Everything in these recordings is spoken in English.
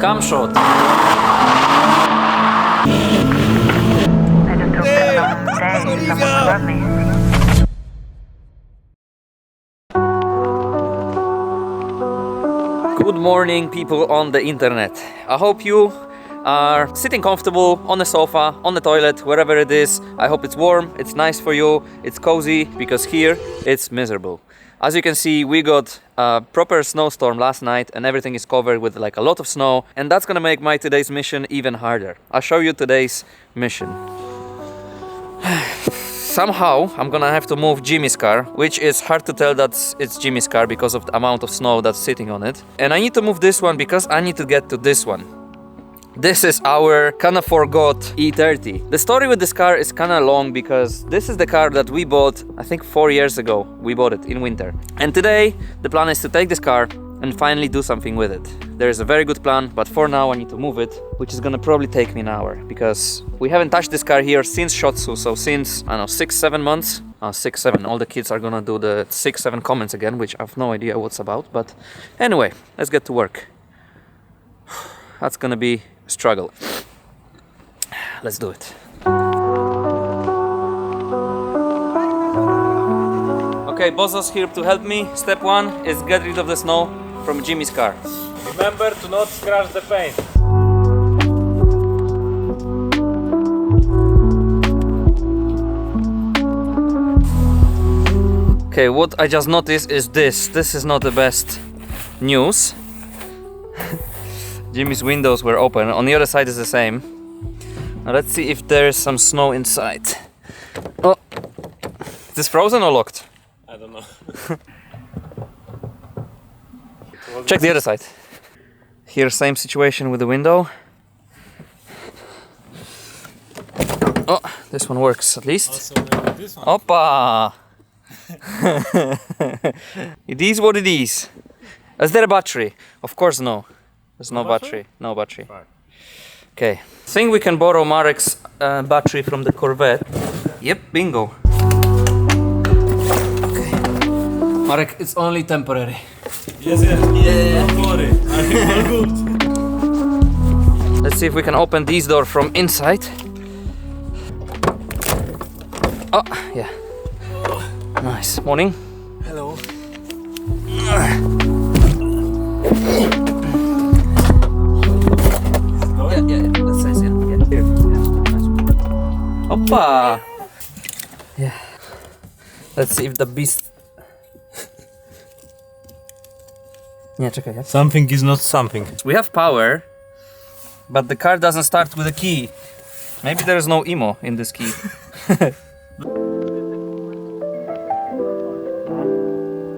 Cam shot. I just hope that someday someone will love me. Good morning, people on the internet. I hope you are sitting comfortable on the sofa, on the toilet, wherever it is. I hope it's warm, it's nice for you, it's cozy, because here it's miserable. As you can see, we got a proper snowstorm last night and everything is covered with like a lot of snow, and that's gonna make my today's mission even harder. I'll show you today's mission. Somehow I'm gonna have to move Jimmy's car, which is hard to tell that it's Jimmy's car because of the amount of snow that's sitting on it. And I need to move this one because I need to get to this one. This is our kinda forgot E30. The story with this car is kinda long because this is the car that we bought, I think 4 years ago. We bought it in winter. And today the plan is to take this car and finally do something with it. There is a very good plan, but for now I need to move it, which is gonna probably take me an hour because we haven't touched this car here since Shotsu, so since, I don't know, 6-7 months. 6-7, all the kids are gonna do the 6-7 comments again, which I have no idea what's about, but anyway, let's get to work. That's gonna be a struggle. Let's do it. Okay, Bozo's here to help me. Step 1 is get rid of the snow from Jimmy's car. Remember to not scratch the paint. Okay, what I just noticed is this. This is not the best news. Jimmy's windows were open. On the other side is the same. Now let's see if there is some snow inside. Oh, is this frozen or locked? I don't know. Check the other side. Here, same situation with the window. Oh, this one works at least. Also maybe this one. Oppa! It is what it is. Is there a battery? Of course no. There's no battery. No battery. Fine. Okay. Think we can borrow Marek's battery from the Corvette. Yep, bingo. Okay. Marek, it's only temporary. Yes, yes. Yeah. Don't worry. I think we're good. Let's see if we can open this door from inside. Oh, yeah. Nice. Morning. Hello. Yeah, that's nice. Yeah. Here. Yeah. Oppa! Yeah. Let's see if the beast. Yeah, czekaj. Yeah. Something is not something. We have power, but the car doesn't start with a key. Maybe there is no emo in this key.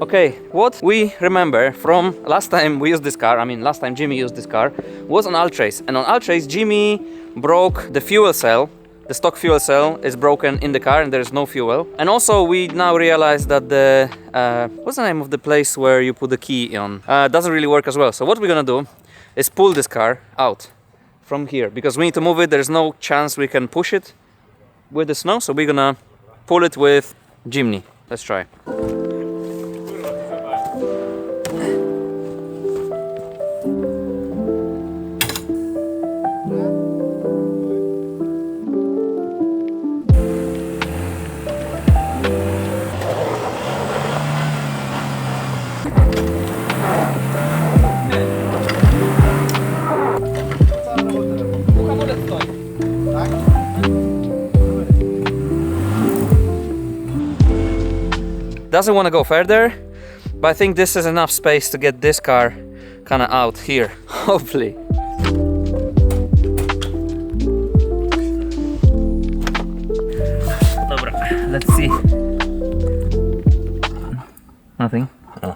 Okay, what we remember from last time we used this car, I mean last time Jimmy used this car, was on Altrace. And on Altrace, Jimmy broke the fuel cell. The stock fuel cell is broken in the car and there is no fuel. And also we now realize that the, what's the name of the place where you put the key on? Doesn't really work as well. So what we're gonna do is pull this car out from here because we need to move it. There's no chance we can push it with the snow. So we're gonna pull it with Jimny. Let's try. Doesn't want to go further, but I think this is enough space to get this car kind of out here, hopefully. Dobra, let's see. Nothing. Oh.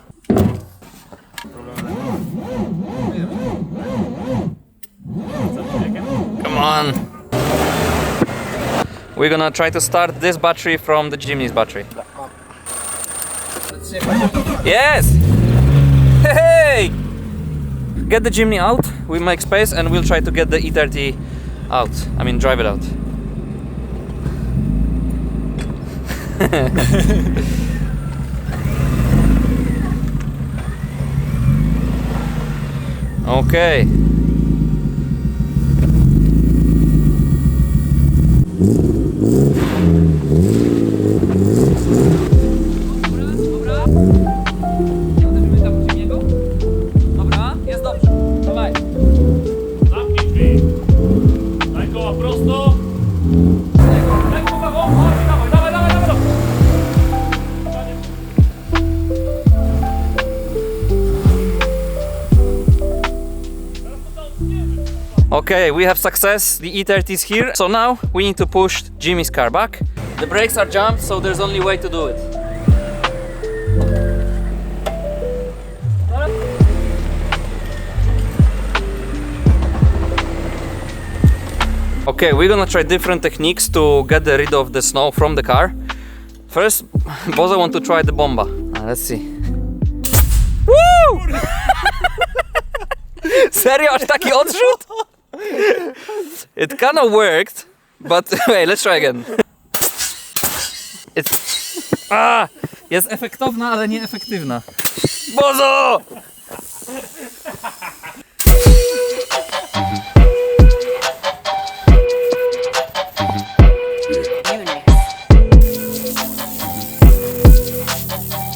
Come on. We're gonna try to start this battery from the Jimmy's battery. Yes! Hey! Get the Jimny out, we make space and we'll try to get the E30 out. I mean, drive it out. Okay. Okay, we have success. The E30 is here. So now we need to push Jimmy's car back. The brakes are jammed, so there's only way to do it. Okay, we're gonna try different techniques to get rid of the snow from the car. First, Bozo want to try the bomba. Let's see. Woo! Serio, aż taki odrzut? It kind of worked, but wait, let's try again. It's... Jest efektowna, ale nieefektywna. Bozo!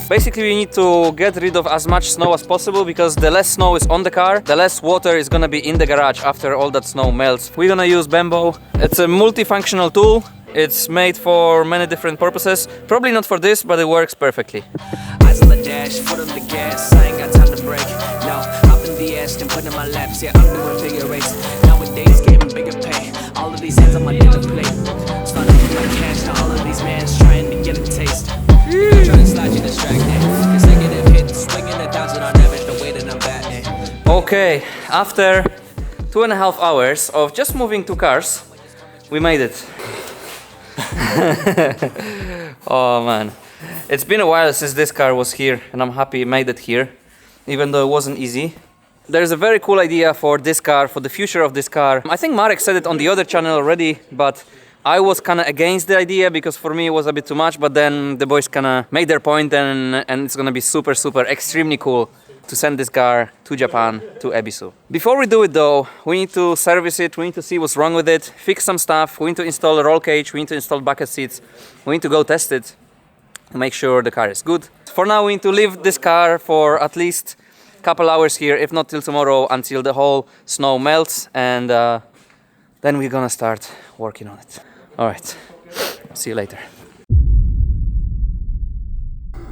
Basically, we need to get rid of as much snow as possible because the less snow is on the car, the less water is gonna be in the garage after all that snow melts. We're gonna use BENBOW. It's a multifunctional tool. It's made for many different purposes. Probably not for this, but it works perfectly. Eyes on the dash, foot on the gas. I ain't got time to break. No, hop in the ass and put in my laps. Yeah, I'm doing figure eights. Nowadays, getting bigger pay. All of these hands on my dinner plate. Starting with my cash. Now all of these mans trying to get a taste. Trying to slide you distracted. Consecutive hits, swinging the dodging on average. The way that I'm batting. Okay, after 2.5 hours of just moving two cars, we made it. Oh man, it's been a while since this car was here and I'm happy it made it here, even though it wasn't easy. There's a very cool idea for this car, for the future of this car. I think Marek said it on the other channel already, but I was kind of against the idea because for me it was a bit too much, but then the boys kind of made their point and it's gonna be super extremely cool to send this car to Japan, to Ebisu. Before we do it though, we need to service it, we need to see what's wrong with it, fix some stuff, we need to install a roll cage, we need to install bucket seats, we need to go test it, make sure the car is good. For now we need to leave this car for at least a couple hours here, if not till tomorrow, until the whole snow melts, and then we're gonna start working on it. Alright, see you later.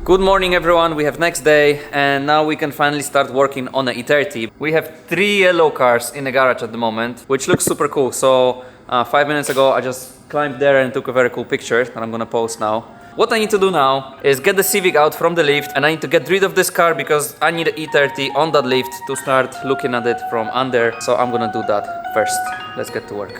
Good morning everyone, we have next day and now we can finally start working on the E30. We have 3 yellow cars in the garage at the moment, which looks super cool. So 5 minutes ago I just climbed there and took a very cool picture that I'm gonna post now. What I need to do now is get the Civic out from the lift and I need to get rid of this car because I need an E30 on that lift to start looking at it from under. So I'm gonna do that first. Let's get to work.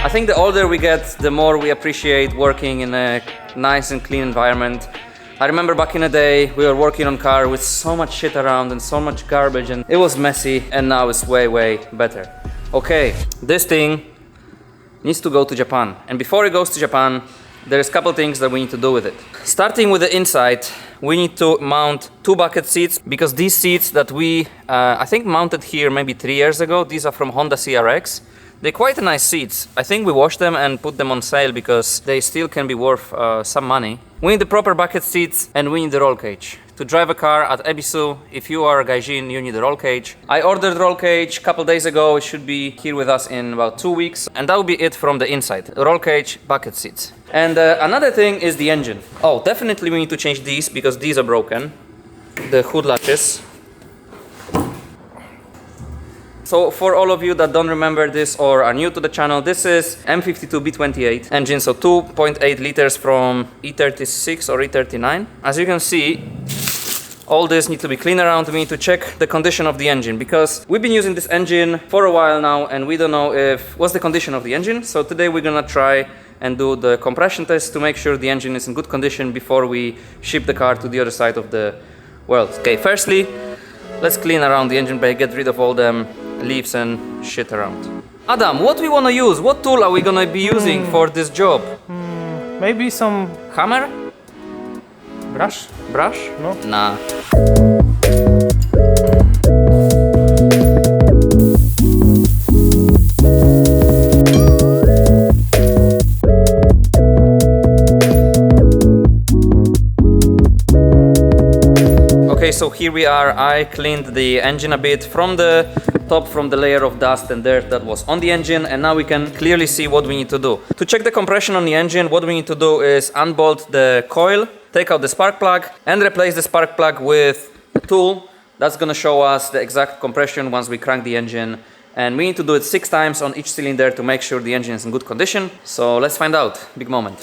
I think the older we get, the more we appreciate working in a nice and clean environment. I remember back in the day, we were working on car with so much shit around and so much garbage and it was messy, and now it's way better. Okay, this thing needs to go to Japan, and before it goes to Japan, there's a couple things that we need to do with it. Starting with the inside, we need to mount 2 bucket seats because these seats that we, I think mounted here maybe 3 years ago, these are from Honda CRX. They're quite nice seats. I think we washed them and put them on sale because they still can be worth some money. We need the proper bucket seats and we need the roll cage. To drive a car at Ebisu, if you are a gaijin, you need a roll cage. I ordered roll cage a couple days ago. It should be here with us in about 2 weeks. And that will be it from the inside. Roll cage, bucket seats. And another thing is the engine. Oh, definitely we need to change these because these are broken. The hood latches. So for all of you that don't remember this or are new to the channel, this is M52 B28 engine, so 2.8 liters from E36 or E39. As you can see, all this needs to be cleaned around. We need to check the condition of the engine because we've been using this engine for a while now and we don't know what's the condition of the engine. So today we're gonna try and do the compression test to make sure the engine is in good condition before we ship the car to the other side of the world. Okay, firstly, let's clean around the engine bay, get rid of all them leaves and shit around. Adam, what we want to use? What tool are we gonna be using for this job? Maybe some Hammer? brush? Brush? No? Nah. so here we are. I cleaned the engine a bit from the top, from the layer of dust and dirt that was on the engine, and now we can clearly see what we need to do. To check the compression on the engine, what we need to do is unbolt the coil, take out the spark plug, and replace the spark plug with a tool that's gonna show us the exact compression once we crank the engine. And we need to do it 6 times on each cylinder to make sure the engine is in good condition. So let's find out. Big moment.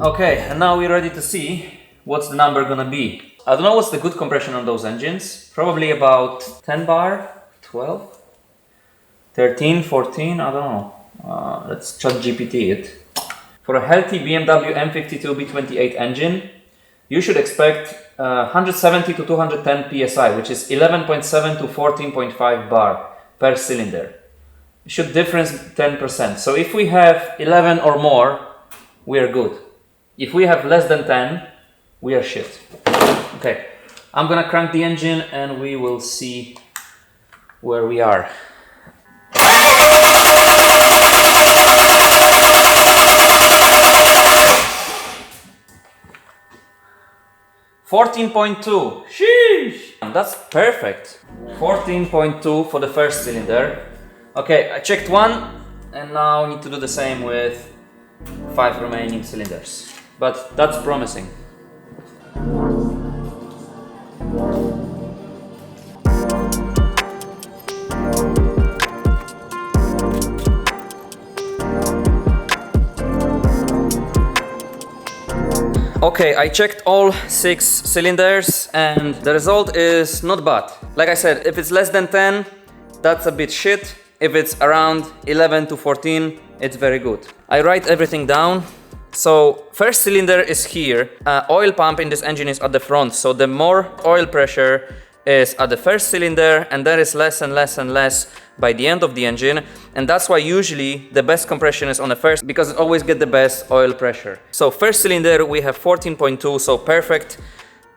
Okay, and now we're ready to see what's the number gonna be. I don't know what's the good compression on those engines. Probably about 10 bar, 12, 13, 14, I don't know. Let's chat GPT it. For a healthy BMW M52 B28 engine, you should expect 170 to 210 psi, which is 11.7 to 14.5 bar per cylinder. It should difference 10%. So if we have 11 or more, we are good. If we have less than 10, we are shit. Okay, I'm gonna crank the engine and we will see where we are. 14.2. Sheesh! That's perfect. 14.2 for the first cylinder. Okay, I checked one and now I need to do the same with 5 remaining cylinders. But that's promising. Okay, I checked all 6 cylinders and the result is not bad. Like I said, if it's less than 10, that's a bit shit. If it's around 11 to 14, it's very good. I write everything down. So first cylinder is here. Oil pump in this engine is at the front. So the more oil pressure is at the first cylinder and there is less and less and less by the end of the engine, and that's why usually the best compression is on the first, because it always get the best oil pressure. So first cylinder we have 14.2, so perfect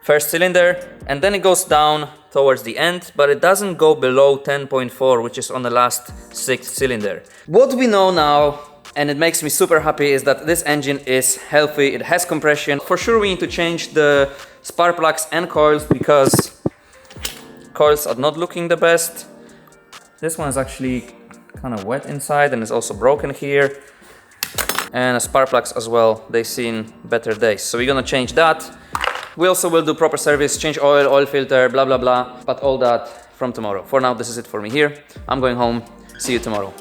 first cylinder, and then it goes down towards the end, but it doesn't go below 10.4, which is on the last 6th cylinder. What we know now, and it makes me super happy, is that this engine is healthy, it has compression. For sure we need to change the spark plugs and coils because coils are not looking the best. This one is actually kind of wet inside and is also broken here. And the spark plugs as well, they've seen better days. So we're gonna change that. We also will do proper service, change oil, oil filter, blah, blah, blah. But all that from tomorrow. For now, this is it for me here. I'm going home. See you tomorrow.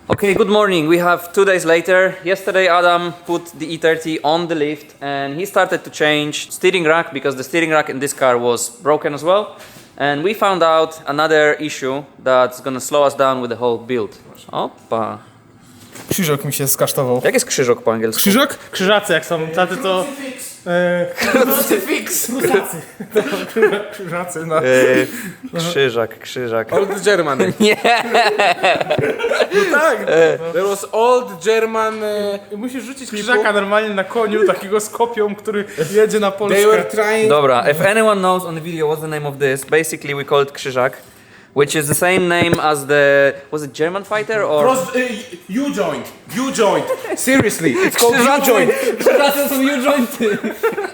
Okay, good morning. We have 2 days later. Yesterday Adam put the E30 on the lift and he started to change steering rack because the steering rack in this car was broken as well. And we found out another issue that's gonna slow us down with the whole build. Opa. Krzyżok mi się skasztował. Jak jest krzyżok po angielsku? Krzyżok? Krzyżacy jak są, taty to... Krucyfiks! Krzyżacy, no. Krzyżak. Old German. Nie! No tak! There was old German... Musisz rzucić krzyżaka normalnie na koniu, takiego z kopią, który jedzie na Polskę. They were trying... Dobra, if anyone knows on the video what's the name of this, basically we call it krzyżak, which is the same name as the... Was it German fighter or... U-joint. Seriously, it's called U-joint. Krzyżacy są U-jointy.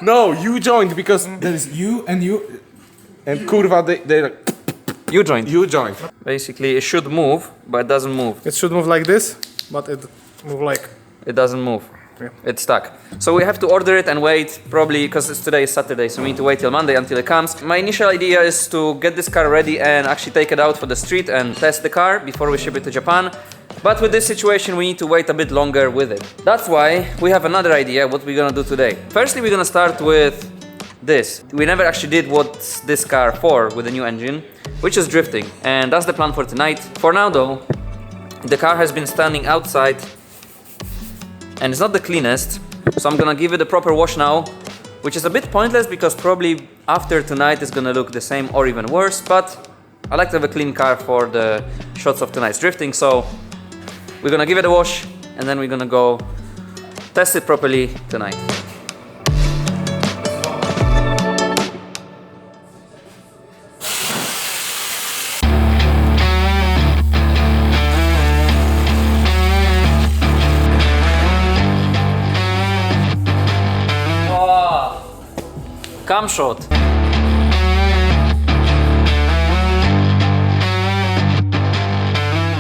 No, U-joint because there is U and U and kurwa they're like U-joint. U-joint. Basically it should move, but it doesn't move. It should move like this, but it move like... It doesn't move. Yeah. It's stuck. So we have to order it and wait, probably because today is Saturday, so we need to wait till Monday until it comes. My initial idea is to get this car ready and actually take it out for the street and test the car before we ship it to Japan. But with this situation, we need to wait a bit longer with it. That's why we have another idea what we're gonna do today. Firstly, we're gonna start with this. We never actually did what's this car for with the new engine, which is drifting. And that's the plan for tonight. For now though, the car has been standing outside and it's not the cleanest, so I'm gonna give it a proper wash now, which is a bit pointless because probably after tonight it's gonna look the same or even worse, but I like to have a clean car for the shots of tonight's drifting, so we're gonna give it a wash and then we're gonna go test it properly tonight. Cam shot.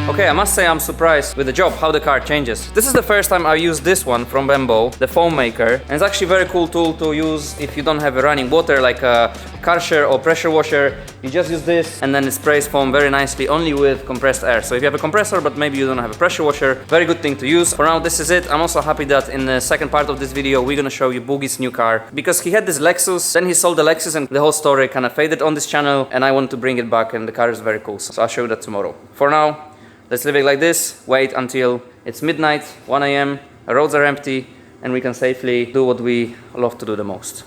Okay, I must say I'm surprised with the job, how the car changes. This is the first time I use this one from BENBOW, the foam maker. And it's actually a very cool tool to use if you don't have a running water like a karcher or pressure washer. You just use this and then it sprays foam very nicely only with compressed air. So if you have a compressor but maybe you don't have a pressure washer, very good thing to use. For now, this is it. I'm also happy that in the second part of this video we're gonna show you Boogie's new car. Because he had this Lexus, then he sold the Lexus and the whole story kind of faded on this channel and I wanted to bring it back and the car is very cool. So I'll show you that tomorrow. For now, let's leave it like this, wait until it's midnight, 1 AM, the roads are empty, and we can safely do what we love to do the most.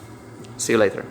See you later.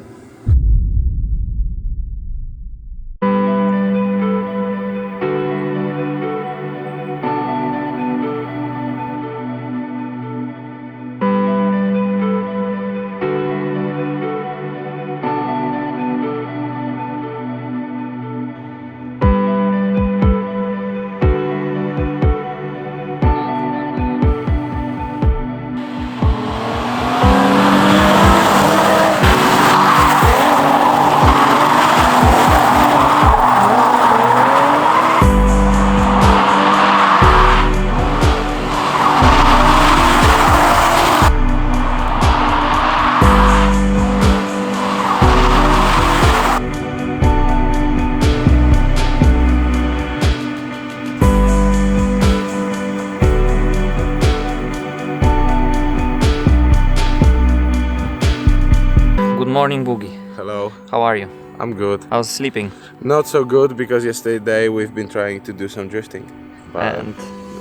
Good morning, Boogie. Hello, How are you? I'm good. I was sleeping Not so good because yesterday we've been trying to do some drifting, but and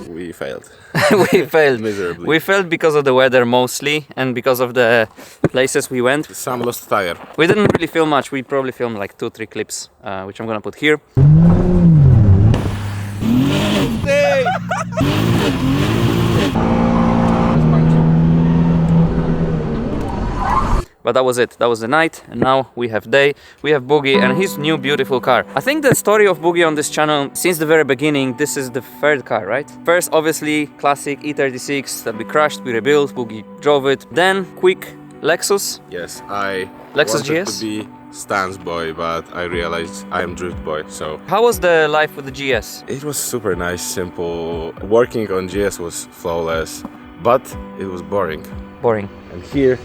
we failed. we failed. Miserably. We failed because of the weather mostly and because of the places we went. Some lost tire. We didn't really film much. We probably filmed like 2-3 clips, which I'm gonna put here. But that was it. That was the night, and now we have day. We have Boogie and his new beautiful car. I think the story of Boogie on this channel, since the very beginning, this is the third car, right? First, obviously, classic E36 that we crashed, we rebuilt, Boogie drove it. Then, quick Lexus. Yes, I Lexus wanted GS? to be stance boy, but I realized I am drift boy, so How was the life with the GS? it was super nice, simple. Working on GS was flawless, but it was boring. Boring. And here,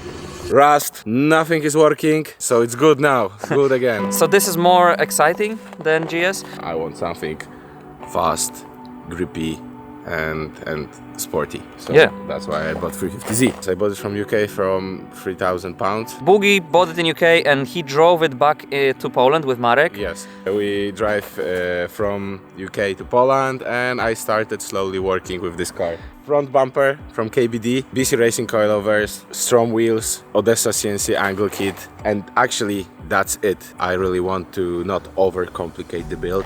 rust, nothing is working, so it's good now, good again. So this is more exciting than GS? I want something fast, grippy, and sporty. So Yeah. that's why I bought 350Z. So I bought it from UK from £3,000. Boogie bought it in UK and he drove it back to Poland with Marek. Yes, we drive from UK to Poland, and I started slowly working with this car. Front bumper from KBD, BC Racing coilovers, Strom wheels, Odessa CNC angle kit, and actually that's it. I really want to not overcomplicate the build,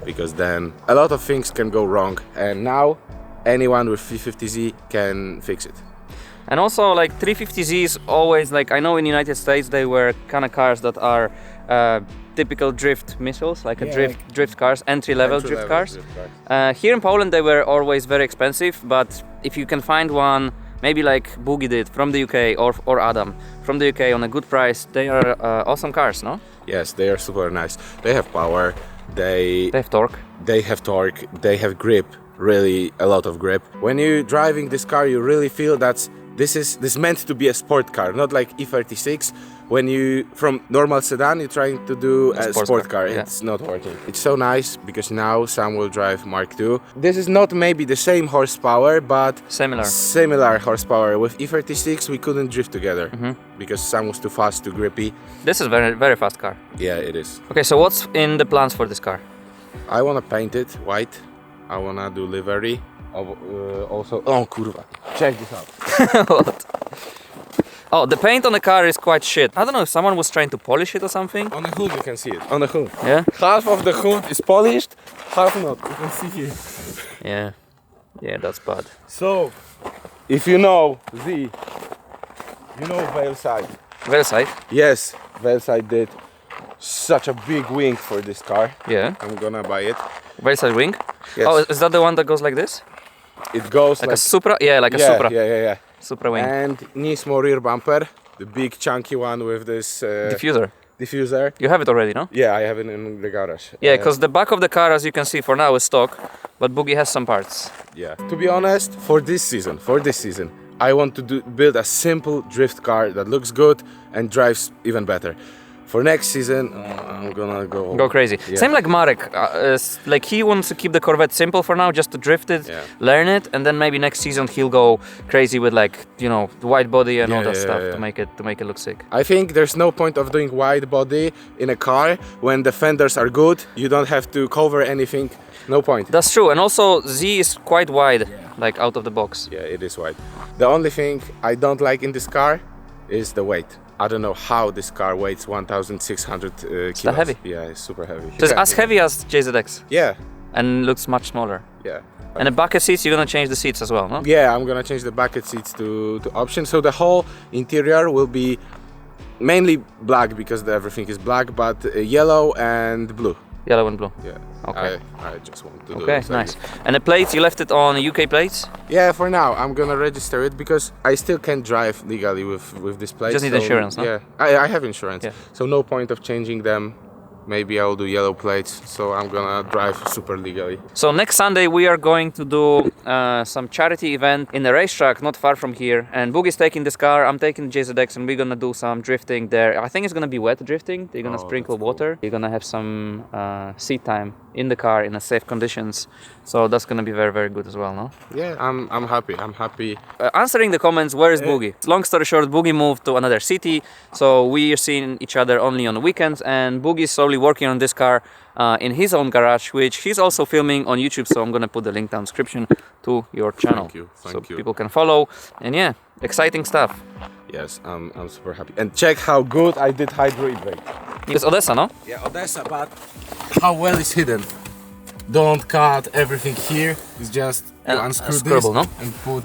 because then a lot of things can go wrong, and now anyone with 350Z can fix it. And also, like 350Zs always, like I know in the United States they were kind of cars that are typical drift missiles, like a drift cars, entry-level drift cars. Here in Poland they were always very expensive, but if you can find one, maybe like Boogie did from the UK or Adam from the UK on a good price, they are awesome cars, no? Yes, they are super nice. They have power, they They have torque. they have torque, they have grip, really a lot of grip. When you're driving this car, you really feel that this meant to be a sport car, not like E36. When you from normal sedan, you're trying to do a sport car. Yeah. It's not working. It's so nice because now Sam will drive Mark II. This is not maybe the same horsepower, but similar horsepower. With E36, we couldn't drift together because Sam was too fast, too grippy. This is very, very fast car. Yeah, it is. Okay, so what's in the plans for this car? I wanna paint it white. I wanna do livery. Also, oh kurwa, check this out. What? Oh, the paint on the car is quite shit. I don't know if someone was trying to polish it or something. On the hood you can see it. On the hood. Yeah? Half of the hood is polished, half not. You can see here. Yeah. Yeah, that's bad. So, if you know Z, you know Valeside. Versailles? Yes, Valeside did such a big wing for this car. Yeah. I'm gonna buy it. Versailles wing? Yes. Oh, is that the one that goes like this? It goes Like a Supra? Yeah, like a Supra. Yeah. Supra wing. And Nismo rear bumper. the big chunky one with this Diffuser. diffuser. You have it already, no? Yeah, I have it in the garage. Yeah, because the back of the car, as you can see, for now is stock, but Boogie has some parts. Yeah. To be honest, for this season, I want to build a simple drift car that looks good and drives even better. For next season, I'm gonna Go crazy. Yeah. Same like Marek. Like he wants to keep the Corvette simple for now, just to drift it, Yeah. learn it, and then maybe next season he'll go crazy with like the wide body and all that stuff yeah. to make it look sick. I think there's no point of doing wide body in a car when the fenders are good. You don't have to cover anything. No point. That's true, and also Z is quite wide, like out of the box. Yeah, it is wide. The only thing I don't like in this car is the weight. I don't know how this car weighs 1,600 kilos. that heavy? Yeah, it's super heavy. So it's as heavy as JZX Yeah, and looks much smaller. yeah. And the bucket seats, you're gonna change the seats as well, no? Yeah, I'm gonna change the bucket seats to option. So the whole interior will be mainly black because everything is black, but yellow and blue. Yellow and blue. Yeah. Okay. I just want to do Okay, this like nice. this. And the plates, you left it on UK plates? Yeah, for now I'm gonna register it because I still can't drive legally with this plate. Just need insurance, no? Yeah, I have insurance. Yeah. So no point of changing them. Maybe I'll do yellow plates. So I'm gonna drive super legally. So next Sunday we are going to do some charity event in a racetrack not far from here, and Boogie's taking this car, I'm taking JZX, and we're gonna do some drifting there. I think it's gonna be wet drifting. They're gonna sprinkle that's cool. water. You're gonna have some seat time in the car in a safe conditions, so that's gonna be very, very good as well, no? Yeah, I'm happy. I'm happy. Answering the comments, where is Boogie? Long story short, Boogie moved to another city, so we are seeing each other only on the weekends, and Boogie is slowly working on this car in his own garage, which he's also filming on YouTube, so I'm gonna put the link down description to your channel. Thank you. So Thank you. people can follow, and yeah, exciting stuff. Yes, I'm super happy. And check how good I did hydraulic brake. It's Odessa, no? Yeah, Odessa, but how well it's hidden. Don't cut everything here. It's just you unscrew this unscrewable, no? and put.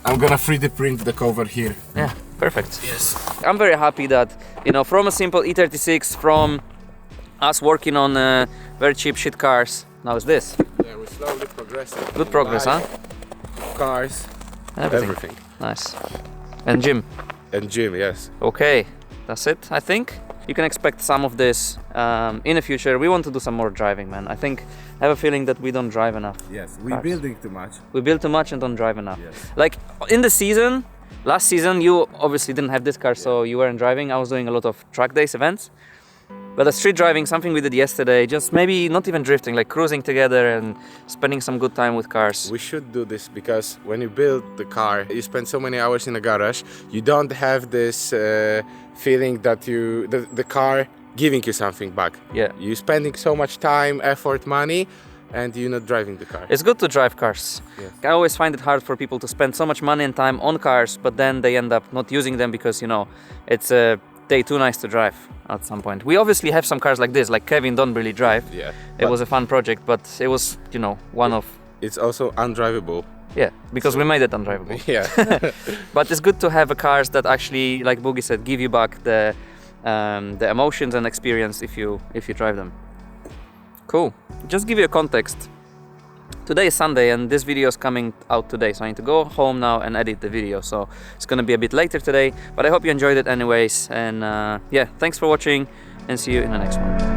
I'm gonna 3D print the cover here. Yeah, perfect. Yes. I'm very happy that, from a simple E36, from us working on very cheap shit cars, now it's this. Yeah, we're slowly progressing. Good progress, huh? Cars, everything. Nice. And Jim. And gym, yes. Okay, that's it, I think. You can expect some of this in the future. We want to do some more driving, man. I have a feeling that we don't drive enough. Yes, we're Cars. building too much. We build too much and don't drive enough. Yes. Like in the season, last season, you obviously didn't have this car, so you weren't driving. I was doing a lot of track days events. But the street driving, something we did yesterday, just maybe not even drifting, like cruising together and spending some good time with cars. We should do this because when you build the car, you spend so many hours in the garage, you don't have this feeling that the car giving you something back. Yeah. You're spending so much time, effort, money, and you're not driving the car. It's good to drive cars. Yes. I always find it hard for people to spend so much money and time on cars, but then they end up not using them because, it's too nice to drive at some point. We obviously have some cars like this, like Kevin don't really drive. Yeah. It was a fun project, but it was, one of... It's also undrivable. Yeah, because we made it undrivable. Yeah. But it's good to have cars that actually, like Boogie said, give you back the emotions and experience if you drive them. Cool. Just give you a context. Today is Sunday and this video is coming out today, so I need to go home now and edit the video. So it's gonna be a bit later today, but I hope you enjoyed it anyways. And yeah, thanks for watching and see you in the next one.